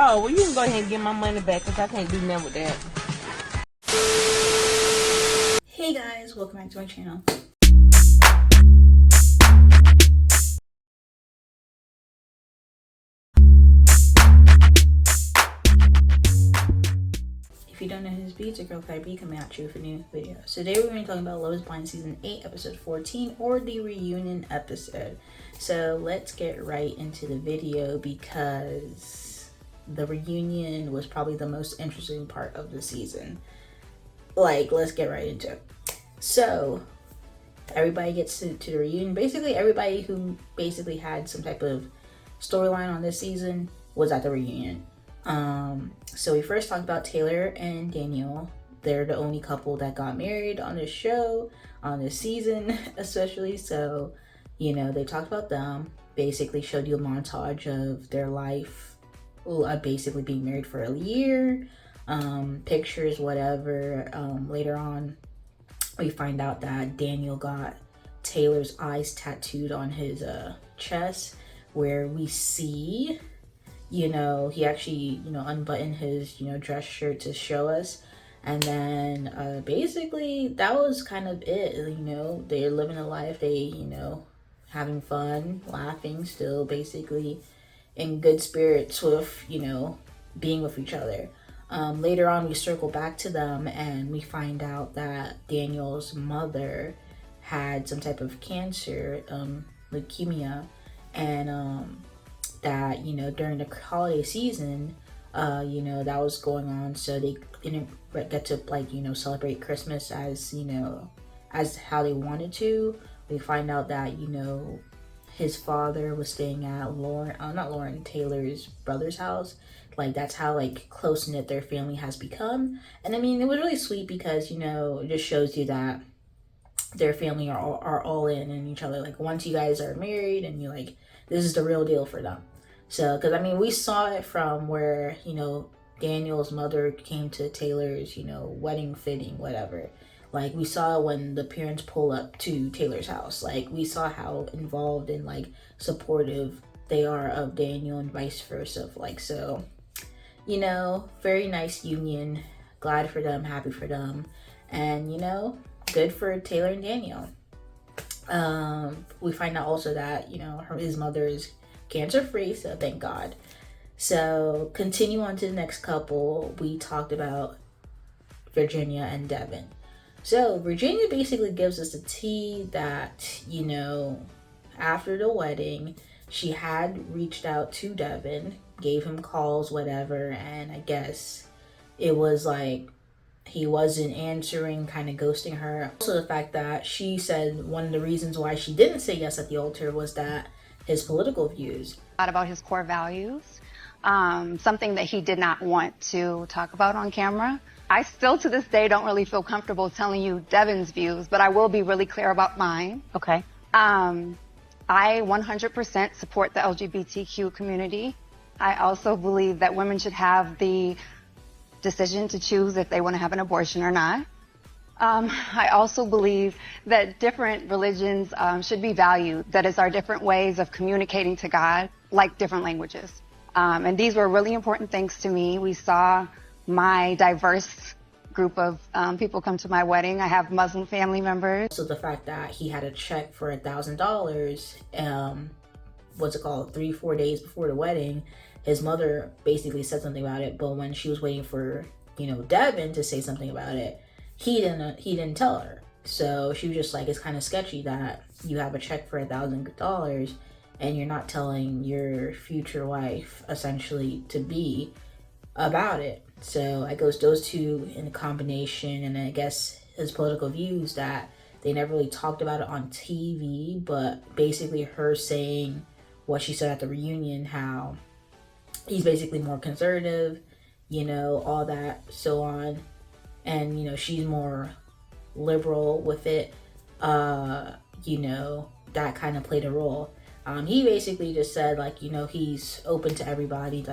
Oh, well, you can go ahead and get my money back because I can't do nothing with that. Hey guys, welcome back to my channel. If you don't know who's B, it's a girl Kai B coming at you with a new video. So today we're going to be talking about Love is Blind Season 8, Episode 14, or the reunion episode. So let's get right into the video because the reunion was probably the most interesting part of the season. Let's get right into it. So everybody gets to the reunion. Basically, everybody who basically had some type of storyline on this season was at the reunion. So we first talked about Taylor and Daniel. They're the only couple that got married on this show, on this season especially. So, you know, they talked about them, basically showed you a montage of their life, basically being married for a year, pictures, whatever. Later on, we find out that Daniel got Taylor's eyes tattooed on his chest, where we see, you know, he actually, you know, unbuttoned his, you know, dress shirt to show us. And then basically that was kind of it. You know, they're living a life, they, you know, having fun, laughing, still basically in good spirits with, you know, being with each other. Later on we circle back to them and we find out that Daniel's mother had some type of cancer, leukemia, and that, you know, during the holiday season, you know, that was going on, so they didn't get to, like, you know, celebrate Christmas as, you know, as how they wanted to. We find out that, you know, his father was staying at Taylor's brother's house. Like, that's how, like, close-knit their family has become. And I mean, it was really sweet because, you know, it just shows you that their family are all in each other. Like, once you guys are married and you're like, this is the real deal for them. So, because I mean, we saw it from where, you know, Daniel's mother came to Taylor's, you know, wedding fitting, whatever. Like, we saw when the parents pull up to Taylor's house. Like, we saw how involved and, like, supportive they are of Daniel and vice versa. Like, so, you know, very nice union. Glad for them, happy for them. And, you know, good for Taylor and Daniel. We find out also that, you know, his mother is cancer-free, so thank God. So continue on to the next couple. We talked about Virginia and Devin. So Virginia basically gives us the tea that, you know, after the wedding, she had reached out to Devin, gave him calls, whatever, and I guess it was like he wasn't answering, kind of ghosting her. Also the fact that she said one of the reasons why she didn't say yes at the altar was that his political views. About his core values, something that he did not want to talk about on camera. I still to this day don't really feel comfortable telling you Devin's views, but I will be really clear about mine. Okay. I 100% support the LGBTQ community. I also believe that women should have the decision to choose if they want to have an abortion or not. I also believe that different religions should be valued, that is our different ways of communicating to God, like different languages. And these were really important things to me. We saw my diverse group of people come to my wedding. I have Muslim family members. So the fact that he had a check for $1,000, what's it called, 3-4 days before the wedding, his mother basically said something about it, but when she was waiting for, you know, Devin to say something about it, he didn't tell her. So she was just like, it's kind of sketchy that you have a check for $1,000 and you're not telling your future wife, essentially to be, about it. So I guess those two in a combination, and I guess his political views, that they never really talked about it on TV, but basically her saying what she said at the reunion, how he's basically more conservative, you know, all that, so on. And, you know, she's more liberal with it. You know, that kind of played a role. He basically just said, like, you know, he's open to everybody,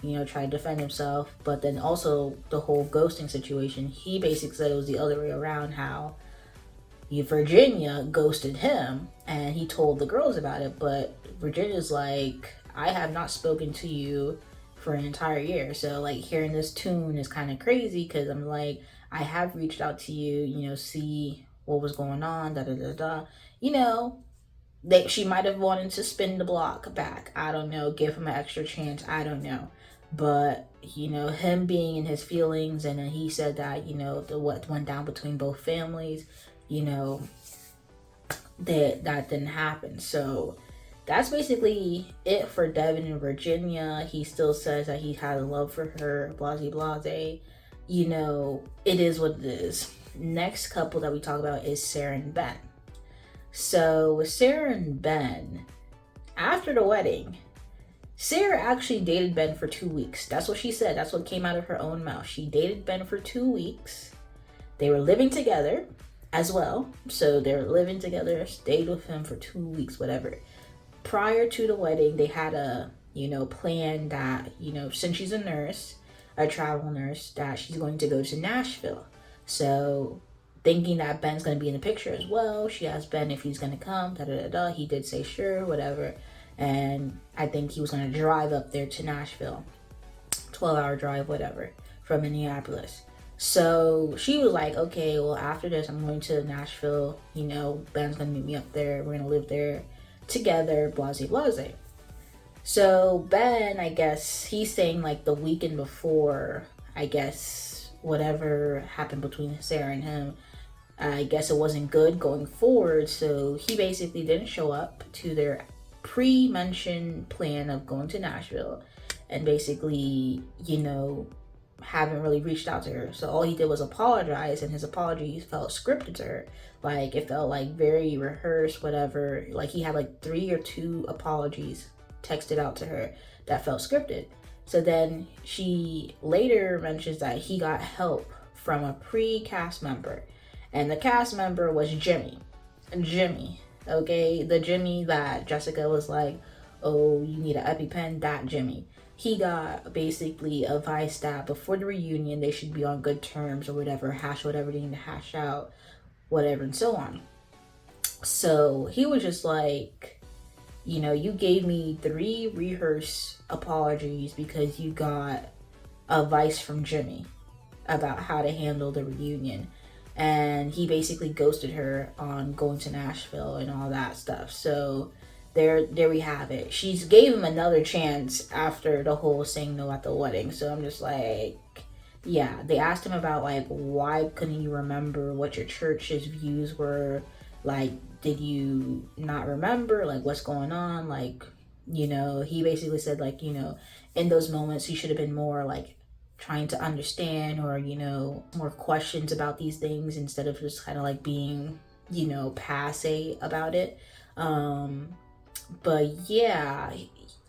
you know, try to defend himself. But then also the whole ghosting situation, he basically said it was the other way around, how Virginia ghosted him and he told the girls about it. But Virginia's like, I have not spoken to you for an entire year. So like hearing this tune is kind of crazy because I'm like, I have reached out to you, you know, see what was going on, da da da da. You know, she might have wanted to spin the block back. I don't know, give him an extra chance. I don't know. But, you know, him being in his feelings, and then he said that, you know, what went down between both families, you know, that didn't happen. So that's basically it for Devin in Virginia. He still says that he has love for her, blase. You know, it is what it is. Next couple that we talk about is Sarah and Ben. So with Sarah and Ben, after the wedding, Sarah actually dated Ben for 2 weeks. That's what she said. That's what came out of her own mouth. She dated Ben for 2 weeks. They were living together as well. So they were living together, stayed with him for 2 weeks, whatever. Prior to the wedding, they had a, you know, plan that, you know, since she's a nurse, a travel nurse, that she's going to go to Nashville. So thinking that Ben's going to be in the picture as well, she asked Ben if he's going to come, He did say sure, whatever. And I think he was going to drive up there to Nashville, 12-hour drive, whatever, from Minneapolis. So she was like, okay, well, after this, I'm going to Nashville. You know, Ben's going to meet me up there. We're going to live there together, blase. So Ben, I guess, he's saying like the weekend before, I guess, whatever happened between Sarah and him, I guess it wasn't good going forward. So he basically didn't show up to their pre-mentioned plan of going to Nashville, and basically, you know, haven't really reached out to her. So all he did was apologize, and his apologies felt scripted to her. Like, it felt like very rehearsed, whatever. Like, he had like 3 or 2 apologies texted out to her that felt scripted. So then she later mentions that he got help from a pre-cast member, and the cast member was Jimmy. Okay, the Jimmy that Jessica was like, oh, you need an EpiPen, that Jimmy. He got basically advice that before the reunion, they should be on good terms or whatever, hash whatever they need to hash out, whatever, and so on. So he was just like, you know, you gave me 3 rehearsed apologies because you got advice from Jimmy about how to handle the reunion. And he basically ghosted her on going to Nashville and all that stuff. So there we have it. She's gave him another chance after the whole saying no at the wedding. So I'm just like, yeah. They asked him about like, why couldn't you remember what your church's views were? Like, did you not remember? Like, what's going on? Like, you know, he basically said like, you know, in those moments he should have been more like trying to understand, or, you know, more questions about these things instead of just kind of like being, you know, passe about it. But yeah,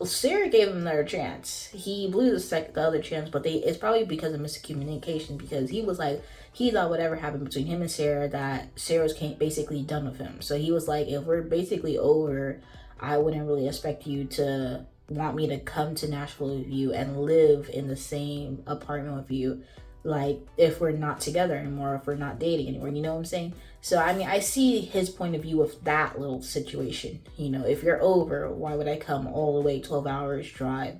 Sarah gave him another chance. He blew the other chance, but it's probably because of miscommunication, because he was like, he thought whatever happened between him and Sarah, that Sarah's basically done with him. So he was like, if we're basically over, I wouldn't really expect you to want me to come to Nashville with you and live in the same apartment with you, like, if we're not together anymore, if we're not dating anymore, you know what I'm saying? So I mean, I see his point of view with that little situation. You know, if you're over, why would I come all the way 12 hours drive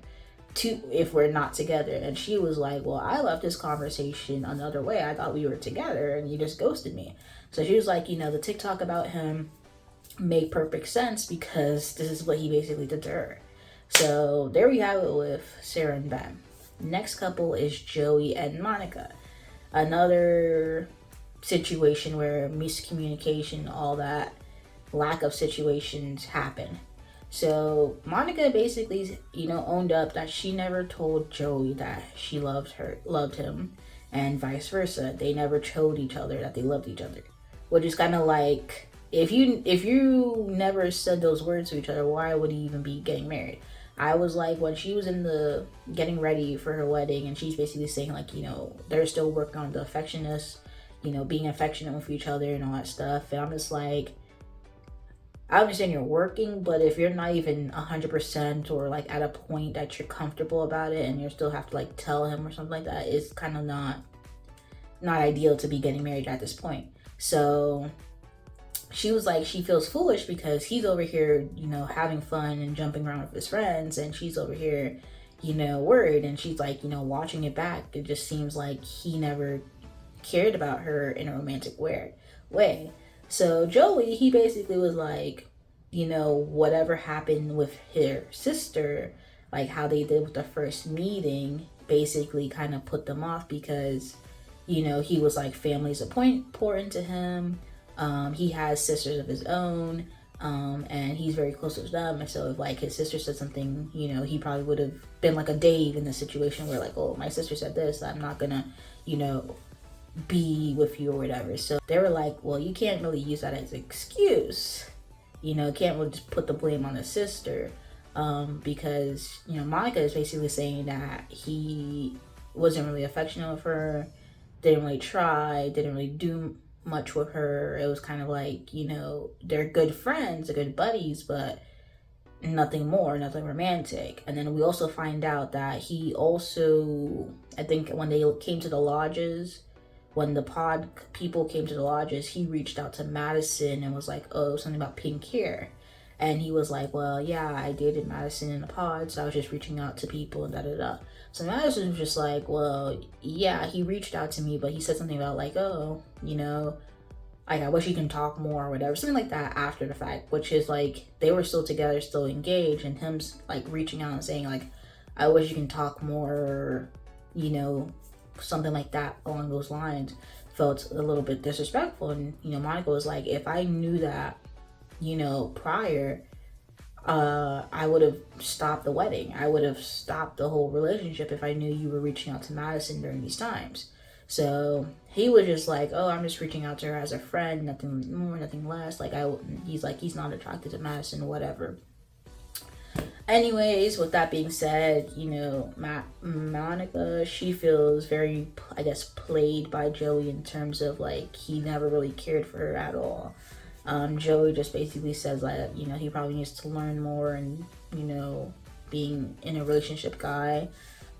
to, if we're not together? And she was like, well, I left this conversation another way. I thought we were together and you just ghosted me. So she was like, you know, the TikTok about him made perfect sense because this is what he basically did to her. So there we have it with Sarah and Ben. Next couple is Joey and Monica. Another situation where miscommunication, all that lack of situations happen. So Monica basically, you know, owned up that she never told Joey that she loved him, and vice versa. They never told each other that they loved each other, which is kind of like, if you never said those words to each other, why would you even be getting married? I was like, when she was in the getting ready for her wedding, and she's basically saying like, you know, they're still working on the affectionateness, you know, being affectionate with each other and all that stuff. And I'm just like, I understand you're working, but if you're not even 100% or like at a point that you're comfortable about it, and you still have to like tell him or something like that, it's kind of not ideal to be getting married at this point. So she was like, she feels foolish because he's over here, you know, having fun and jumping around with his friends, and she's over here, worried. And she's like, watching it back, it just seems like he never cared about her in a romantic way. So Joey, he basically was like, whatever happened with her sister, like how they did with the first meeting, basically kind of put them off because, he was like, family's important to him. He has sisters of his own, and he's very close with them. And so if like his sister said something, he probably would have been like a Dave in the situation where like, oh, my sister said this, I'm not gonna, be with you or whatever. So they were like, well, you can't really use that as an excuse. Can't really just put the blame on the sister, because Monica is basically saying that he wasn't really affectionate with her, didn't really try, didn't really do much with her. It was kind of like, they're good friends, they're good buddies, but nothing more, nothing romantic. And then we also find out that he also, I think when they came to the lodges, when the pod people came to the lodges, he reached out to Madison and was like, oh, something about pink hair. And he was like, well, yeah, I dated Madison in the pod, so I was just reaching out to people and da-da-da. So Madison was just like, well, yeah, he reached out to me, but he said something about like, oh, like, I wish you can talk more or whatever. Something like that after the fact, which is like, they were still together, still engaged, and him like reaching out and saying like, I wish you can talk more, or, something like that along those lines, felt a little bit disrespectful. And Monica was like, if I knew that prior, I would have stopped the wedding, I would have stopped the whole relationship if I knew you were reaching out to Madison during these times. So he was just like, oh, I'm just reaching out to her as a friend, nothing more, nothing less. Like, he's not attracted to Madison, whatever. Anyways, with that being said, Monica, she feels very, I guess, played by Joey in terms of like, he never really cared for her at all. Joey just basically says that, he probably needs to learn more and, being in a relationship guy.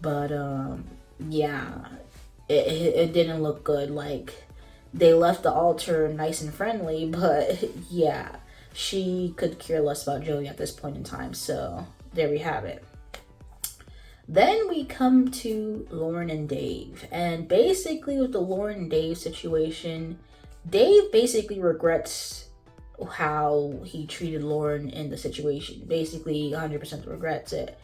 But, yeah, it didn't look good. Like, they left the altar nice and friendly, but yeah, she could care less about Joey at this point in time. So there we have it. Then we come to Lauren and Dave. And basically with the Lauren and Dave situation, Dave basically regrets how he treated Lauren in the situation. Basically 100% regrets it.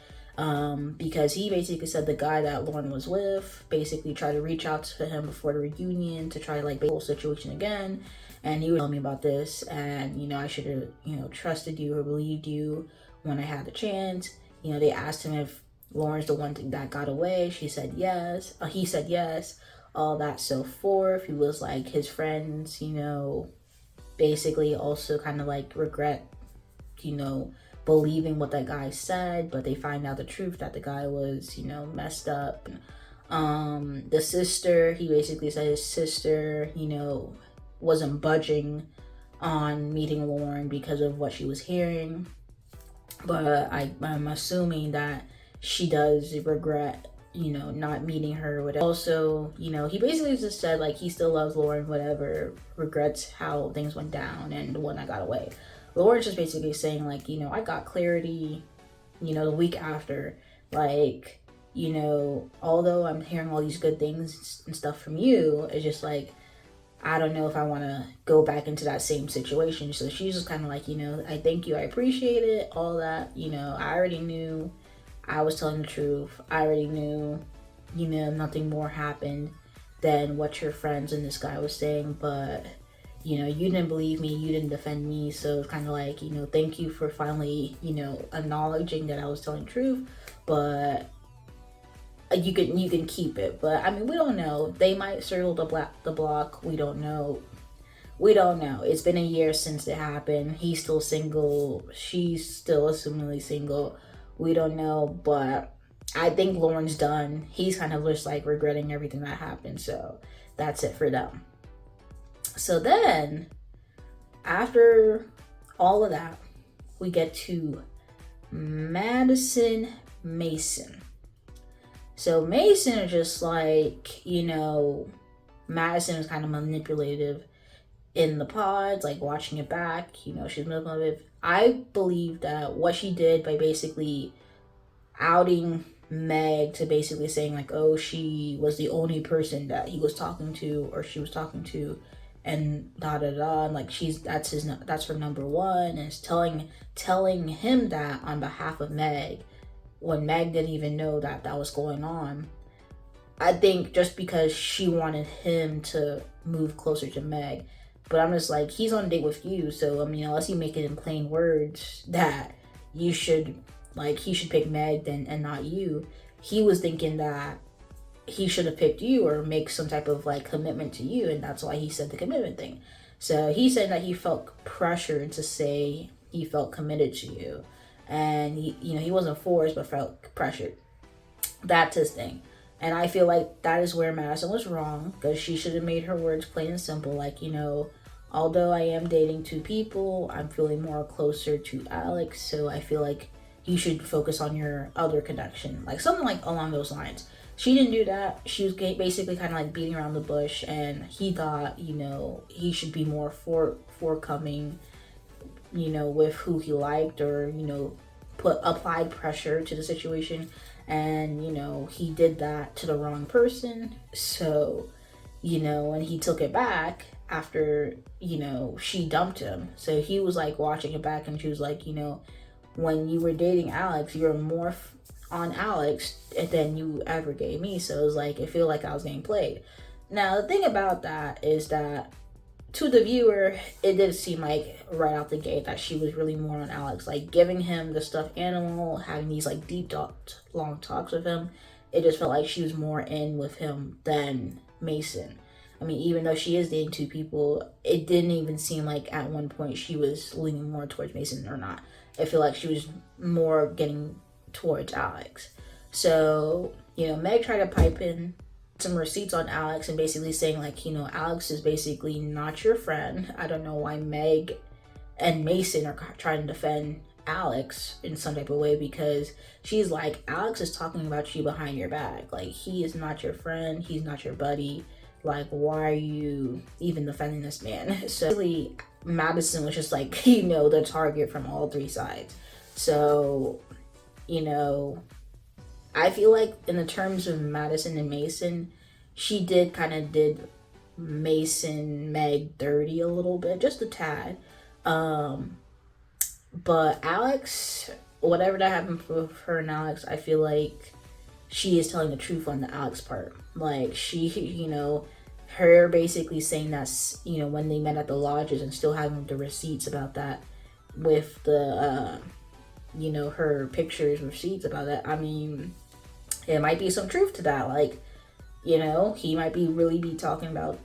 Because he basically said the guy that Lauren was with basically tried to reach out to him before the reunion to try like the whole situation again. And he was telling me about this, and I should have trusted you or believed you when I had the chance. They asked him if Lauren's the one that got away. She said yes. He said yes. All that so forth. He was like, his friends, basically also kind of like regret, believing what that guy said, but they find out the truth that the guy was, messed up. The sister, he basically said his sister, wasn't budging on meeting Lauren because of what she was hearing. But I'm assuming that she does regret, not meeting her, whatever. Also, he basically just said like he still loves Lauren, whatever, regrets how things went down and the one that got away. Lauren's just basically saying like, I got clarity, the week after, like, although I'm hearing all these good things and stuff from you, it's just like, I don't know if I want to go back into that same situation. So she's just kind of like, I thank you, I appreciate it, all that, I already knew I was telling the truth. I already knew, nothing more happened than what your friends and this guy was saying, but, you didn't believe me, you didn't defend me, so it's kind of like, thank you for finally, acknowledging that I was telling the truth, but you can keep it. But I mean, we don't know. They might circle the block. We don't know. It's been a year since it happened. He's still single. She's still assumingly single. We don't know. But I think Lauren's done. He's kind of just like regretting everything that happened. So that's it for them. So then, after all of that, we get to Madison Mason. So Mason is just like, Madison is kind of manipulative in the pods, like watching it back, she's manipulative. I believe that what she did by basically outing Meg to basically saying like, oh, she was the only person that he was talking to, or she was talking to, and da da da, and like that's her number one, and it's telling him that on behalf of Meg, when Meg didn't even know that was going on. I think just because she wanted him to move closer to Meg. But I'm just like, he's on a date with you, so I mean, unless you make it in plain words that you should, like, he should pick Meg and not you, he was thinking that he should have picked you or make some type of like commitment to you, and that's why he said the commitment thing. So he said that he felt pressured to say he felt committed to you, and he wasn't forced but felt pressured. That's his thing. And I feel like that is where Madison was wrong, because she should have made her words plain and simple, like, although I am dating two people, I'm feeling more closer to Alex, so I feel like you should focus on your other connection. Like, something like along those lines. She didn't do that. She was basically kind of like beating around the bush, and he thought, he should be more forthcoming, with who he liked, or, applied pressure to the situation. And, he did that to the wrong person. So, and he took it back after, she dumped him. So he was like watching it back, and she was like, when you were dating Alex, you were more on Alex than you ever gave me. So it was like, it felt like I was getting played. Now, the thing about that is that to the viewer, it did seem like right out the gate that she was really more on Alex, like giving him the stuffed animal, having these like deep long talks with him. It just felt like she was more in with him than Mason. I mean, even though she is dating two people, it didn't even seem like at one point she was leaning more towards Mason or not. I feel like she was more getting towards Alex. So, Meg tried to pipe in some receipts on Alex and basically saying like, Alex is basically not your friend. I don't know why Meg and Mason are trying to defend Alex in some type of way, because she's like, Alex is talking about you behind your back. Like, he is not your friend. He's not your buddy. Like, why are you even defending this man? So really, Madison was just like, the target from all three sides. So, I feel like in the terms of Madison and Mason, she did Mason Meg dirty a little bit, just a tad. But Alex, whatever that happened with her and Alex, I feel like she is telling the truth on the Alex part. Like, she, her basically saying that, when they met at the lodges, and still having the receipts about that with the, her pictures, receipts about that. I mean, it might be some truth to that. Like, he might be talking about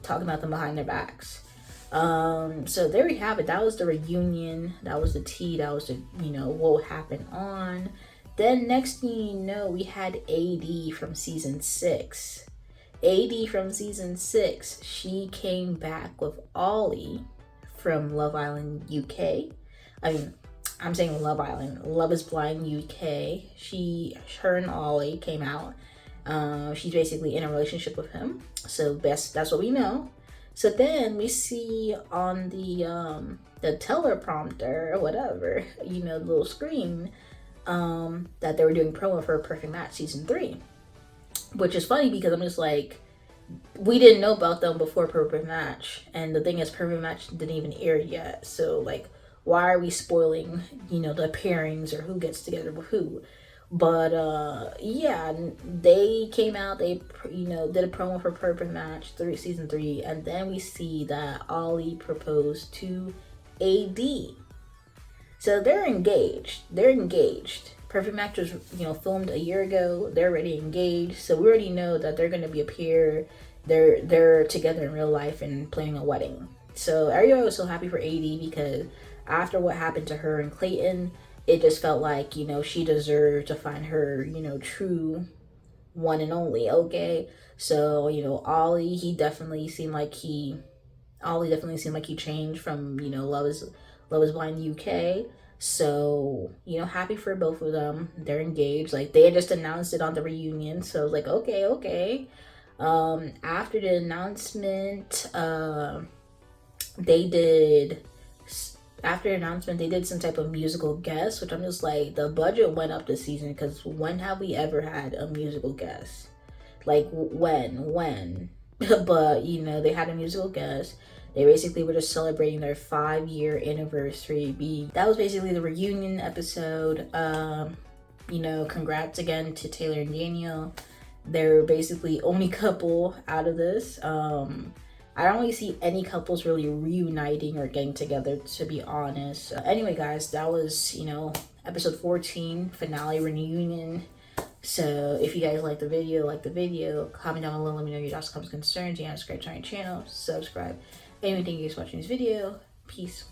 them behind their backs. So there we have it. That was the reunion. That was the tea. That was the, what happened on. Then next thing you know, we had AD from season 6. AD from season 6. She came back with Ollie from Love Island UK. I mean, I'm saying Love Island. Love is Blind UK. Her and Ollie came out. She's basically in a relationship with him. So that's what we know. So then we see on the teleprompter or whatever, the little screen, that they were doing promo for Perfect Match season 3. Which is funny because I'm just like, we didn't know about them before Perfect Match. And the thing is, Perfect Match didn't even air yet. So like, why are we spoiling, the pairings or who gets together with who? But yeah, they came out, they did a promo for Perfect Match season 3, and then we see that Ollie proposed to AD. So they're engaged. Perfect Match was filmed a year ago. They're already engaged, so we already know that they're going to be a pair. They're together in real life and planning a wedding. So everybody was so happy for AD, because after what happened to her and Clayton, it just felt like, she deserved to find her, true one and only, okay? So, Ollie definitely seemed like he changed from, Love is Blind UK. So, happy for both of them. They're engaged. Like, they had just announced it on the reunion, so I was like, okay. After the announcement, they did after the announcement, they did some type of musical guest, which I'm just like, the budget went up this season, because when have we ever had a musical guest? Like, when? But, you know, they had a musical guest. They basically were just celebrating their 5-year anniversary. That was basically the reunion episode. You know, congrats again to Taylor and Daniel. They're basically only couple out of this. I don't really see any couples really reuniting or getting together, to be honest. Anyway, guys, that was, you know, episode 14, finale reunion. So if you guys like the video, comment down below, let me know your thoughts, comments, concerns. You subscribe to our channel, subscribe. Anything you guys watching this video, peace.